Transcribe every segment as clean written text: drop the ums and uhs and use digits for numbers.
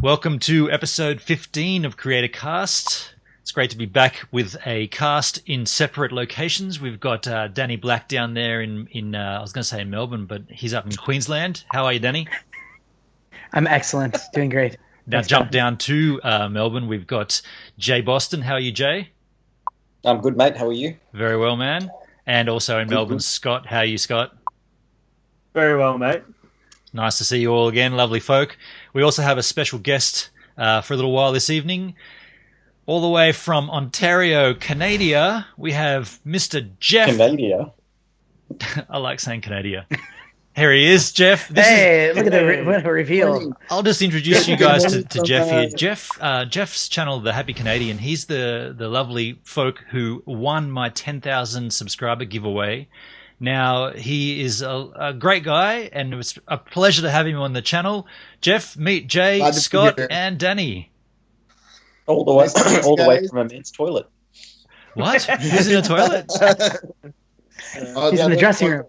Welcome to episode 15 of Creator Cast. It's great to be back with a cast in separate locations. We've got Danny Black down there in I was going to say in Melbourne, but he's up in Queensland. How are you, Danny? I'm excellent. Doing great. Now Thanks, jump man. down to Melbourne. We've got Jay Boston. How are you, Jay? I'm good, mate. How are you? Very well, man. And also in Melbourne, Good. Scott. How are you, Scott? Very well, mate. Nice to see you all again, lovely folk. We also have a special guest for a little while this evening. All the way from Ontario, Canada, we have Mr. Jeff. Canada. I like saying Canada. Here he is, Jeff. Look at the reveal. I'll just introduce you guys to Jeff here. Jeff's channel, The Happy Canadian, he's the lovely folk who won my 10,000 subscriber giveaway. Now, he is a great guy, and it was a pleasure to have him on the channel. Jeff, meet Jay, Scott, and Danny. All the way from a men's toilet. What? Who's in the toilet? He's in the dressing room.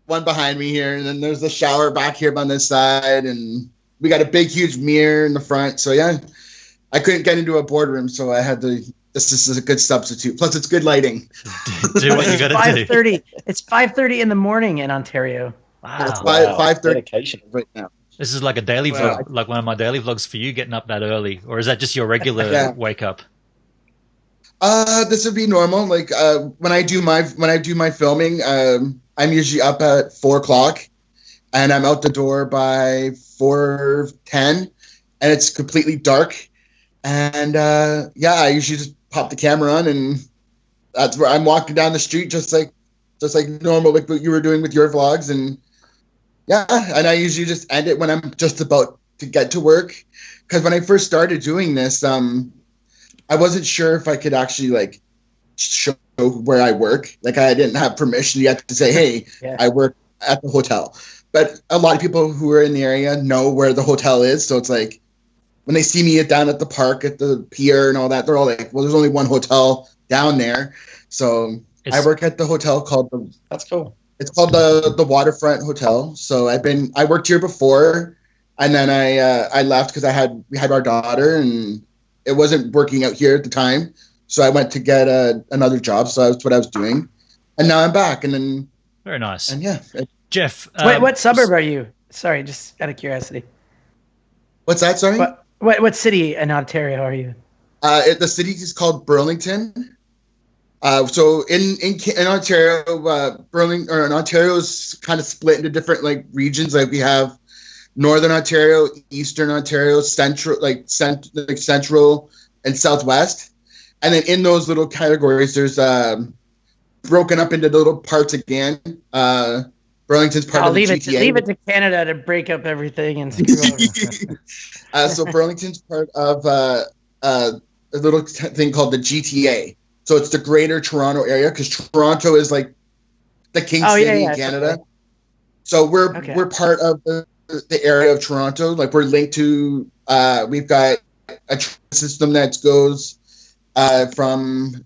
One behind me here, and then there's the shower back here on this side, and we got a big, huge mirror in the front. So yeah, I couldn't get into a boardroom, so I had to. This is a good substitute. Plus, it's good lighting. Do what you got to do. 5:30. It's 5:30 in the morning in Ontario. Wow. It's 5:30 Dedication. right now. This is like a daily vlog, like one of my daily vlogs for you, getting up that early, or is that just your regular wake up? This would be normal. Like when I do my filming, I'm usually up at 4:00, and I'm out the door by 4:10, and it's completely dark. And I usually just pop the camera on, and that's where I'm walking down the street, just like normal, like what you were doing with your vlogs. And and I usually just end it when I'm just about to get to work, because when I first started doing this, I wasn't sure if I could actually like show where I work. Like I didn't have permission yet to say, hey, I work at the hotel. But a lot of people who are in the area know where the hotel is. So it's like when they see me down at the park, at the pier and all that, they're all like, well, there's only one hotel down there. So I work at the hotel called That's cool. It's called the Waterfront Hotel. So I worked here before, and then I left because we had our daughter, and it wasn't working out here at the time. So I went to get another job. So that's what I was doing, and now I'm back. And then Very nice. and yeah, Jeff. What suburb are you? Sorry, just out of curiosity. what's that? Sorry. What city in Ontario are you? The city is called Burlington. So in Ontario, Ontario is kind of split into different like regions. Like we have Northern Ontario, Eastern Ontario, Central, Central and Southwest. And then in those little categories, there's broken up into little parts again. Burlington's part of the GTA. Leave it to Canada to break up everything and screw over. So Burlington's part of a little thing called the GTA. So it's the Greater Toronto area, because Toronto is like the king city in Canada. Okay. So we're part of the area of Toronto. Like we're linked to. We've got a system that goes from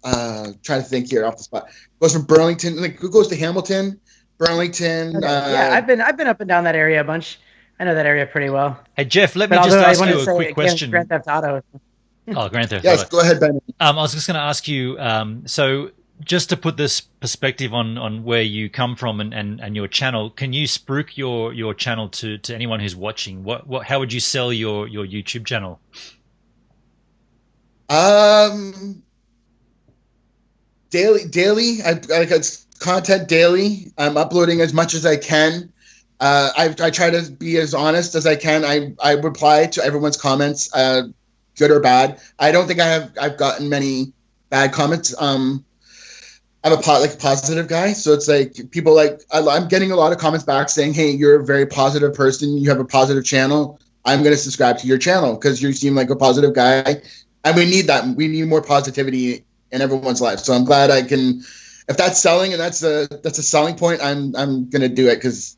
trying to think here off the spot. It goes from Burlington, like it goes to Hamilton, Burlington. I've been up and down that area a bunch. I know that area pretty well. Hey Jeff, let me just ask you a quick question. Grand Theft Auto. Oh, Grand Theft Auto. Yes, go ahead, Ben. I was just going to ask you. So, just to put this perspective on where you come from and your channel, can you spruik your channel to anyone who's watching? How would you sell your YouTube channel? Daily. I got content daily. I'm uploading as much as I can. I try to be as honest as I can. I reply to everyone's comments, good or bad. I don't think I've gotten many bad comments. I'm a positive guy, so it's like people like I'm getting a lot of comments back saying, "Hey, you're a very positive person. You have a positive channel. I'm going to subscribe to your channel because you seem like a positive guy." And we need that. We need more positivity in everyone's life. So I'm glad I can. If that's selling and that's a selling point, I'm going to do it because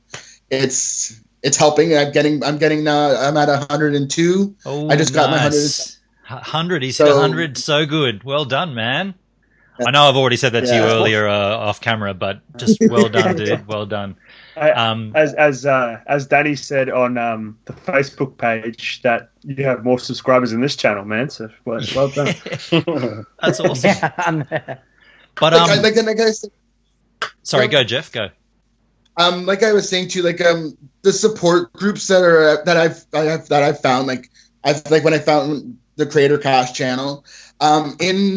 it's helping. I'm at 102. Oh, I just got my 100. He said 100. So good. Well done, man. I know I've already said that to you earlier off camera, but just well done, dude. Well done. As Danny said on the Facebook page, that you have more subscribers in this channel, man. So well done. That's awesome. Yeah. But like I said, sorry, go Jeff, go. Like I was saying too, like the support groups that I've found, like when I found the Creator Cast channel, in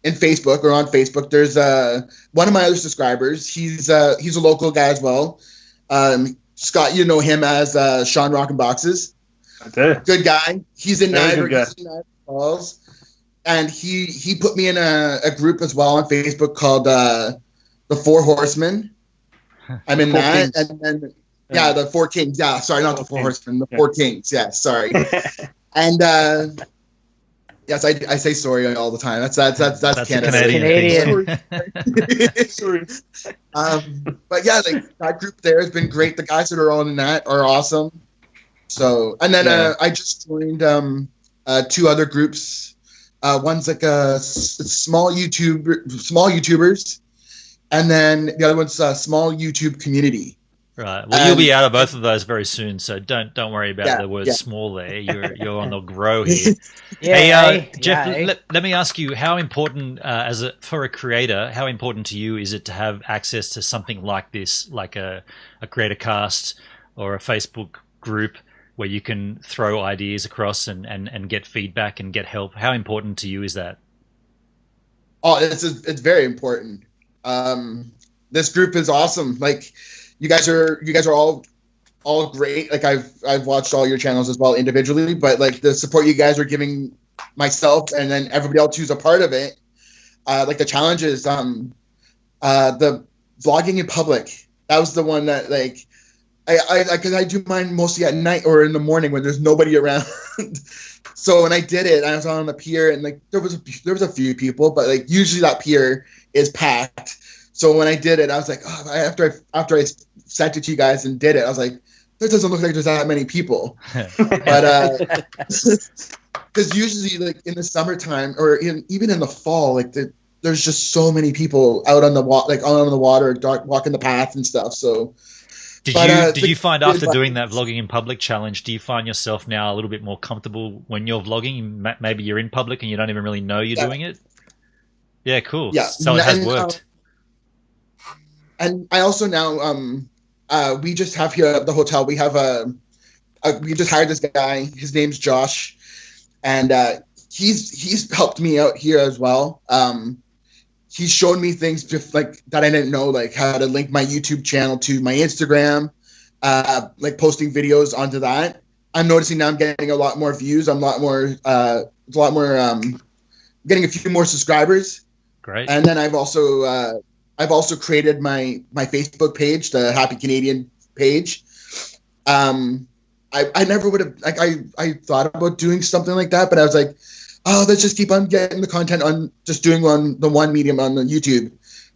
Facebook or on Facebook, there's one of my other subscribers. He's a local guy as well. Scott, you know him as Sean Rockin' Boxes. I do. Good guy. He's in Very Niagara good guy. Falls, and he put me in a group as well on Facebook called the Four Horsemen. I'm in Four that, Kings. and then the Four Kings. Yeah, sorry, not the Four Horsemen, the Yeah. Four Kings. Yeah, sorry. And yes, I say sorry all the time. That's That's Canada. a Canadian. Canadian. Sorry. But yeah, like that group there has been great. The guys that are all in that are awesome. So, and then Yeah. I just joined two other groups. One's like small YouTubers, and then the other one's a small YouTube community. Right. Well, you'll be out of both of those very soon, so don't worry about the word Yeah. small there. You're on the grow here. Yeah, Hey, Jeff, yeah. let me ask you, how important, for a creator, how important to you is it to have access to something like this, like a creator cast or a Facebook group where you can throw ideas across and get feedback and get help? How important to you is that? Oh, it's very important. This group is awesome. Like you guys are all great. Like I've watched all your channels as well individually, but like the support you guys are giving myself and then everybody else who's a part of it, like the challenges, the vlogging in public. That was the one that like because I do mine mostly at night or in the morning when there's nobody around. So when I did it, I was on the pier and like there was a few people, but like usually that pier is packed. So when I did it, I was like, oh, after I sent it to you guys and did it, I was like, there doesn't look like there's that many people. But because usually like in the summertime or even in the fall, like there's just so many people out on the water, walking the path and stuff. So. Did you find after doing that vlogging in public challenge, do you find yourself now a little bit more comfortable when you're vlogging? Maybe you're in public and you don't even really know you're doing it? Yeah, cool. Yeah. So it has worked. And I also now, we just have here at the hotel, we have we just hired this guy. His name's Josh. And he's helped me out here as well. He's shown me things just like that I didn't know, like how to link my YouTube channel to my Instagram, like posting videos onto that. I'm noticing now I'm getting a lot more views. I'm getting a few more subscribers. Great. And then I've also created my Facebook page, the Happy Canadian page. I never would have I thought about doing something like that, but I was like, oh, let's just keep on getting the content on just doing on the one medium on the YouTube.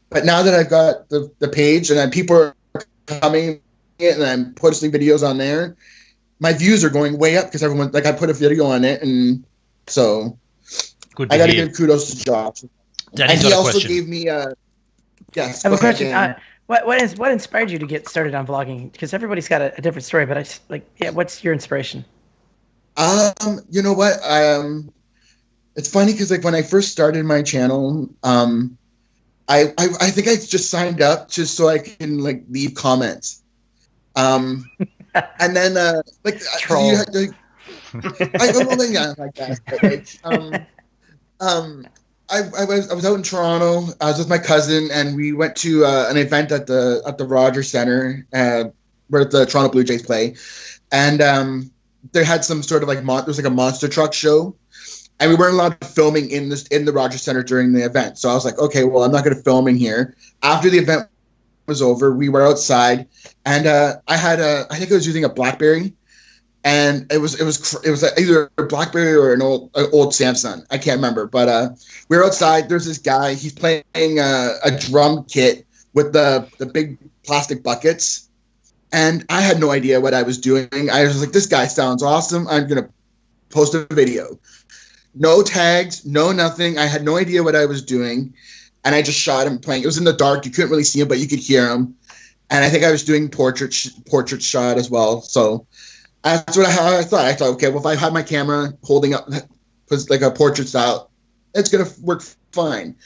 But now that I've got the page and then people are coming in and I'm posting videos on there, my views are going way up because everyone, like I put a video on it, and so Good to I got to hear. give kudos to Josh. Danny's And he got a also question. gave me yes. I have a go ahead, question. Dan. What inspired you to get started on vlogging? Because everybody's got a different story, but I just what's your inspiration? You know what? It's funny because like when I first started my channel, I think I just signed up just so I can like leave comments. And then like Troll. you had to, I don't know like that. But, like, I was out in Toronto. I was with my cousin, and we went to an event at the Rogers Centre, where the Toronto Blue Jays play, and they had some sort of like there was like a monster truck show. And we weren't allowed filming in the Rogers Centre during the event. So I was like, okay, well, I'm not going to film in here. After the event was over, we were outside, and I think I was using a BlackBerry, and it was either a BlackBerry or an old Samsung. I can't remember, but we were outside. There's this guy. He's playing a drum kit with the big plastic buckets, and I had no idea what I was doing. I was like, this guy sounds awesome. I'm going to post a video. No tags, no nothing. I had no idea what I was doing, and I just shot him playing. It was in the dark. You couldn't really see him, but you could hear him. and I think I was doing portrait shot as well. So that's how I thought. I thought, okay, well, if I had my camera holding up, was like a portrait style, it's gonna work fine.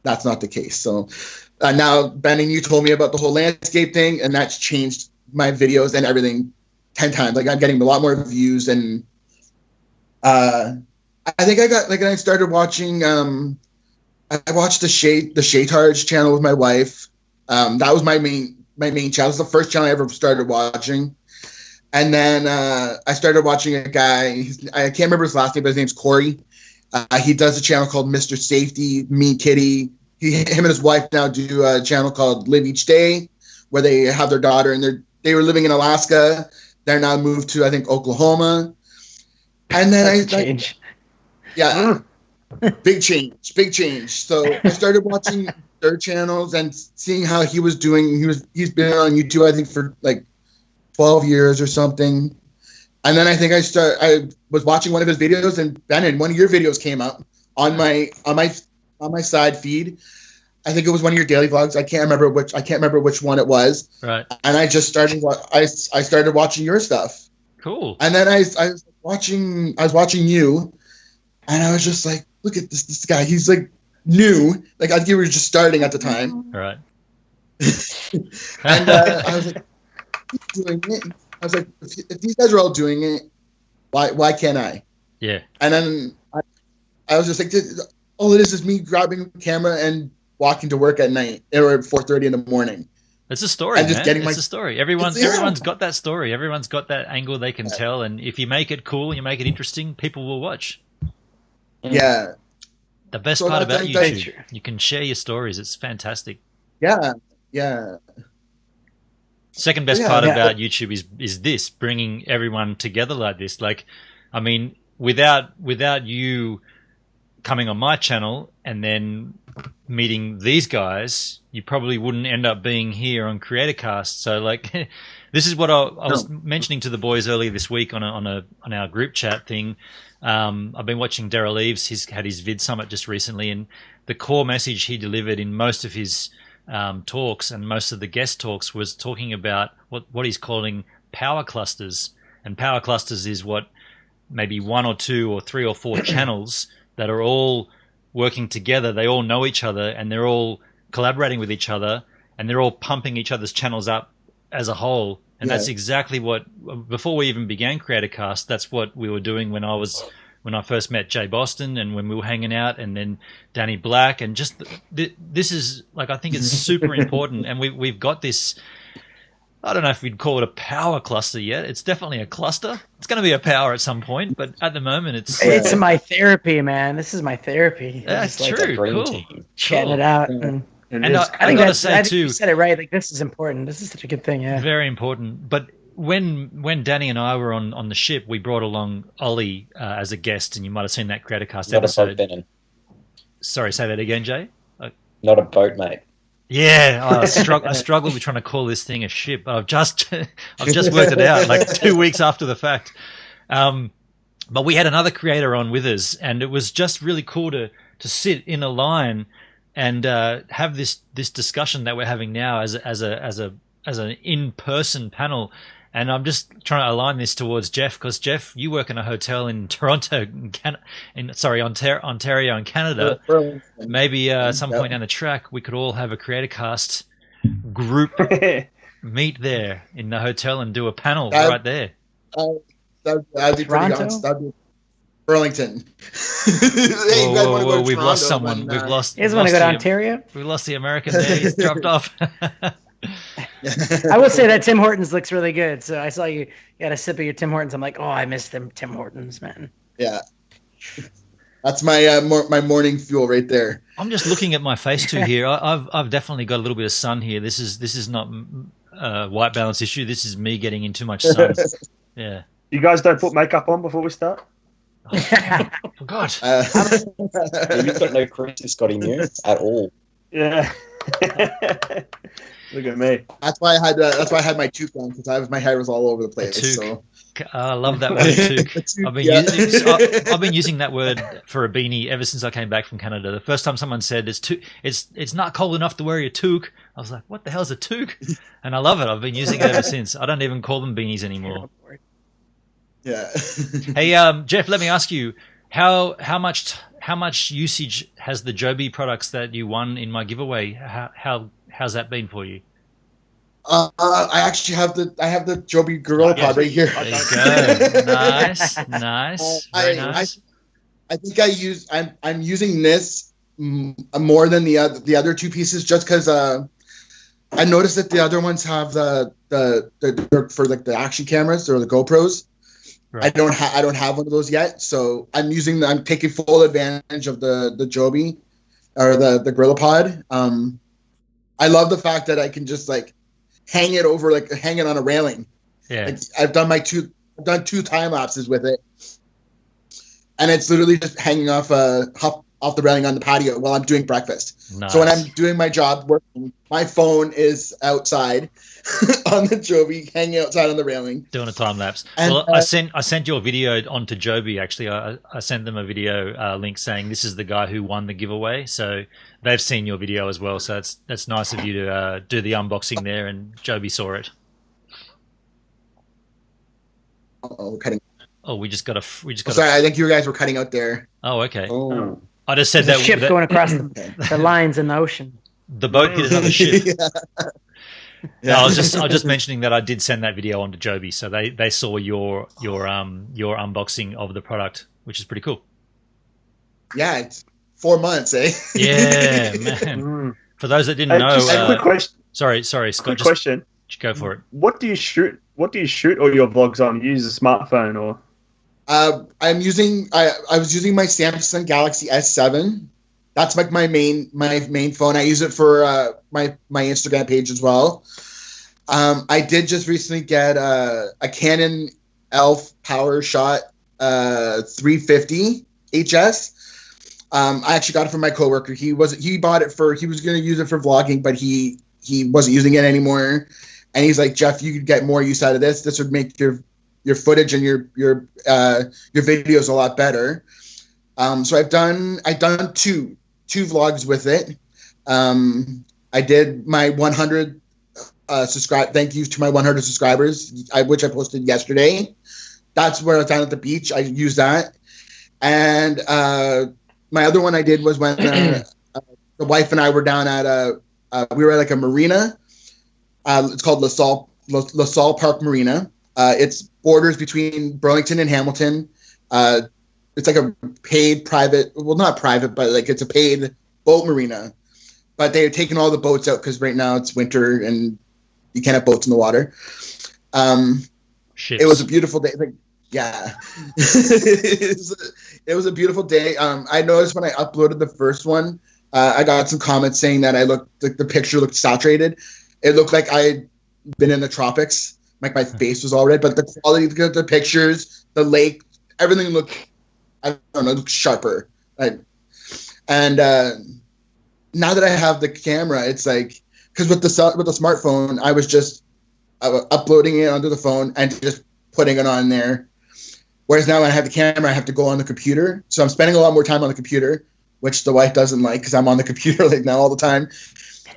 That's not the case. So now, Ben, and you told me about the whole landscape thing, and that's changed my videos and everything 10 times. Like I'm getting a lot more views, and I think I started watching. I watched the Shaytards channel with my wife. That was my main channel. It was the first channel I ever started watching. And then I started watching a guy. I can't remember his last name, but his name's Corey. He does a channel called Mr. Safety, Me Kitty. Him and his wife now do a channel called Live Each Day, where they have their daughter, and they were living in Alaska. They're now moved to, I think, Oklahoma. And then big change. So I started watching their channels and seeing how he was doing. He's been on YouTube, I think, for like 12 years or something. And then I think I was watching one of his videos, and Ben, one of your videos came up on my side feed. I think it was one of your daily vlogs. I can't remember which one it was. Right. And I just started. I started watching your stuff. Cool. And then I was watching you, and I was just like, look at this guy. He's like new. Like I think you were just starting at the time. Right. And I was like, he's doing it. I was like, if these guys are all doing it, why can't I? Yeah. And then I was just like, all it is me grabbing a camera and walking to work at night or at 4:30 in the morning. It's a story, and just man. It's a story. Everyone's got that story. Everyone's got that angle they can tell, and if you make it cool, you make it interesting, people will watch. Yeah. The best part about YouTube, you can share your stories. It's fantastic. Yeah. Second best part about YouTube is this, bringing everyone together like this. Like, I mean, without you coming on my channel and then meeting these guys, you probably wouldn't end up being here on CreatorCast. So, like, this is what I was mentioning to the boys earlier this week on our group chat thing. I've been watching Daryl Eves. He's had his Vid Summit just recently, and the core message he delivered in most of his talks and most of the guest talks was talking about what he's calling power clusters. And power clusters is what maybe 1 or 2 or 3 or 4 channels that are all working together. They all know each other, and they're all collaborating with each other, and they're all pumping each other's channels up as a whole. And that's exactly what, before we even began CreatorCast, that's what we were doing when I first met Jay Boston and when we were hanging out, and then Danny Black, and just this is like, I think it's super important. And we've got this, I don't know if we'd call it a power cluster yet. It's definitely a cluster. It's going to be a power at some point, but at the moment it's my therapy, man. This is my therapy. That's true. Cool. Chatting it out. And I got to say too, you said it right. Like, this is important. This is such a good thing. Yeah, very important. But when Danny and I were on the ship, we brought along Ollie as a guest, and you might have seen that CreatorCast episode. Not a boat, Sorry, say that again, Jay. Not a boat, mate. Yeah, I struggled with trying to call this thing a ship. I've just worked it out like 2 weeks after the fact. But we had another creator on with us, and it was just really cool to sit in a line and have this discussion that we're having now as an in-person panel. And I'm just trying to align this towards Jeff, because Jeff, you work in a hotel in Toronto, Ontario in Canada. Maybe some point down the track, we could all have a CreatorCast group meet there in the hotel and do a panel right there. That'd be pretty awesome. That'd be Burlington. Whoa, we've lost someone. We've lost. You guys want to go to Ontario? We lost the American there. He's dropped off. I will say that Tim Hortons looks really good. So I saw you had a sip of your Tim Hortons. I'm like, oh, I miss them Tim Hortons, man. Yeah, that's my my morning fuel right there. I'm just looking at my Facetune here. I've definitely got a little bit of sun here. This is not a white balance issue. This is me getting in too much sun. Yeah. You guys don't put makeup on before we start? Oh God. You've got no creases, Scotty, new at all. Yeah. Look at me. That's why I had my toque on, because my hair was all over the place. So. I love that word toque. I've been using that word for a beanie ever since I came back from Canada. The first time someone said it's not cold enough to wear your toque, I was like, what the hell's a toque? And I love it. I've been using it ever since. I don't even call them beanies anymore. Yeah. Hey, Jeff, let me ask you, how much usage has the Joby products that you won in my giveaway? How's that been for you? I actually have the Joby Gorilla Pod right here. There you go. Nice. Very nice. I think I'm using this more than the other two pieces just because I noticed that the other ones have the for like the action cameras or the GoPros. Right. I don't have one of those yet, so I'm taking full advantage of the Joby or the Gorilla Pod. I love the fact that I can just like hang it on a railing. Yeah. Like, I've done two time lapses with it, and it's literally just hanging off the railing on the patio while I'm doing breakfast. Nice. So when I'm doing my job working, my phone is outside on the Joby, hanging outside on the railing, doing a time lapse. Well, I sent your video onto Joby. Actually, I sent them a video link saying this is the guy who won the giveaway. So they've seen your video as well. So that's nice of you to do the unboxing there, and Joby saw it. Oh, cutting. Oh, we just got. Sorry, I think you guys were cutting out there. Oh, okay. Oh. I just said There's a ship going across the lines in the ocean. The boat hit another ship. Yeah. No, I was just mentioning that I did send that video onto Joby, so they saw your unboxing of the product, which is pretty cool. Yeah, it's 4 months, eh? Yeah, man. For those that didn't know, quick question. Sorry, Scott. Quick question. Just go for it. What do you shoot all your vlogs on? You use a smartphone or? I was using my Samsung Galaxy S7. That's like my main phone. I use it for my Instagram page as well. I did just recently get a Canon ELPH PowerShot 350 HS. I actually got it from my coworker. He was going to use it for vlogging, but he wasn't using it anymore. And he's like, Jeff, you could get more use out of this. This would make your footage and your videos a lot better. So I've done two vlogs with it. I did my 100 thank you to my 100 subscribers, which I posted yesterday. That's where I was down at the beach. I used that. And my other one I did was when the wife and I were down at we were at like a marina. It's called LaSalle Park Marina. It's borders between Burlington and Hamilton. It's like a paid private, well, not private, but like it's a paid boat marina. But they're taking all the boats out because right now it's winter and you can't have boats in the water. It was a beautiful day. Like, yeah, it was a beautiful day. I noticed when I uploaded the first one, I got some comments saying that the picture looked saturated. It looked like I'd been in the tropics. Like my face was all red, but the quality of the pictures, the lake, everything looked, I don't know, looked sharper. And now that I have the camera, it's like, because with the smartphone, I was just uploading it onto the phone and just putting it on there. Whereas now when I have the camera, I have to go on the computer. So I'm spending a lot more time on the computer, which the wife doesn't like because I'm on the computer like now all the time.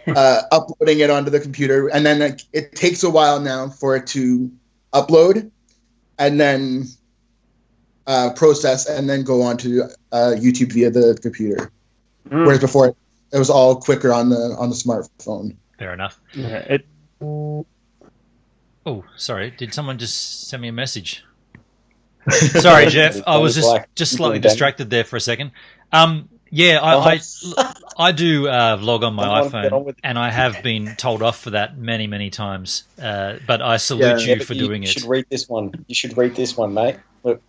Uploading it onto the computer, and then it takes a while now for it to upload and then process and then go on to YouTube via the computer. Whereas before it was all quicker on the smartphone. Fair enough. Yeah, Oh, sorry. Did someone just send me a message? Sorry, Jeff. I was just slightly distracted there for a second. Yeah, I do vlog on my iPhone, and I have been told off for that many, many times. But I salute you for doing it. You should read this one. You should read this one, mate. Look.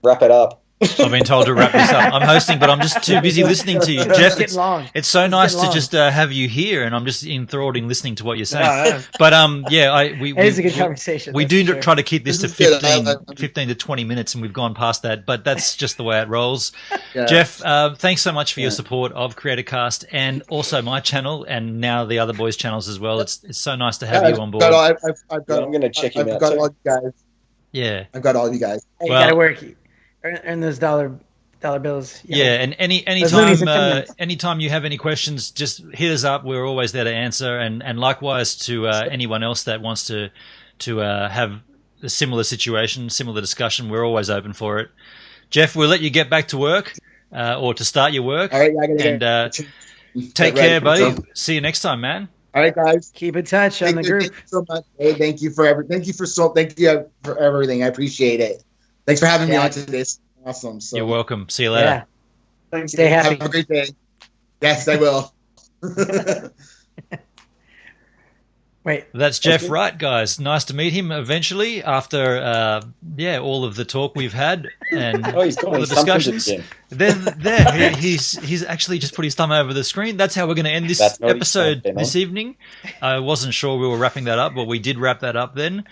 Wrap it up. I've been told to wrap this up. I'm hosting, but I'm just too busy listening to you. Jeff, it's so nice to just have you here, and I'm just enthralled in listening to what you're saying. But it is a good conversation. We do try to keep this to 15 to 20 minutes, and we've gone past that, but that's just the way it rolls. Yeah. Jeff, thanks so much for your support of CreatorCast and also my channel, and now the other boys' channels as well. It's so nice to have you on board. I'm going to check him out. I've got all you guys. Yeah. I've got all you guys. Hey, you got to work. Earn those dollar bills. Yeah, and anytime you have any questions, just hit us up. We're always there to answer, and likewise to anyone else that wants to have a similar situation, similar discussion. We're always open for it. Jeff, we'll let you get back to work or to start your work. All right, I take care, buddy. See you next time, man. All right, guys. Keep in touch on the group. Thank you so much. Hey, thank you for everything. I appreciate it. Thanks for having me on today. It's awesome. So. You're welcome. See you later. Yeah. Thanks. Stay happy. Have a great day. Yes, I will. Wait. That's Jeff Wright, guys. Nice to meet him eventually after all of the talk we've had and all the discussions. There, he's actually just put his thumb over the screen. That's how we're going to end this episode this evening. I wasn't sure we were wrapping that up, but we did wrap that up then.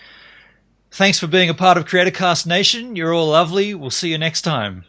Thanks for being a part of CreatorCast Nation. You're all lovely. We'll see you next time.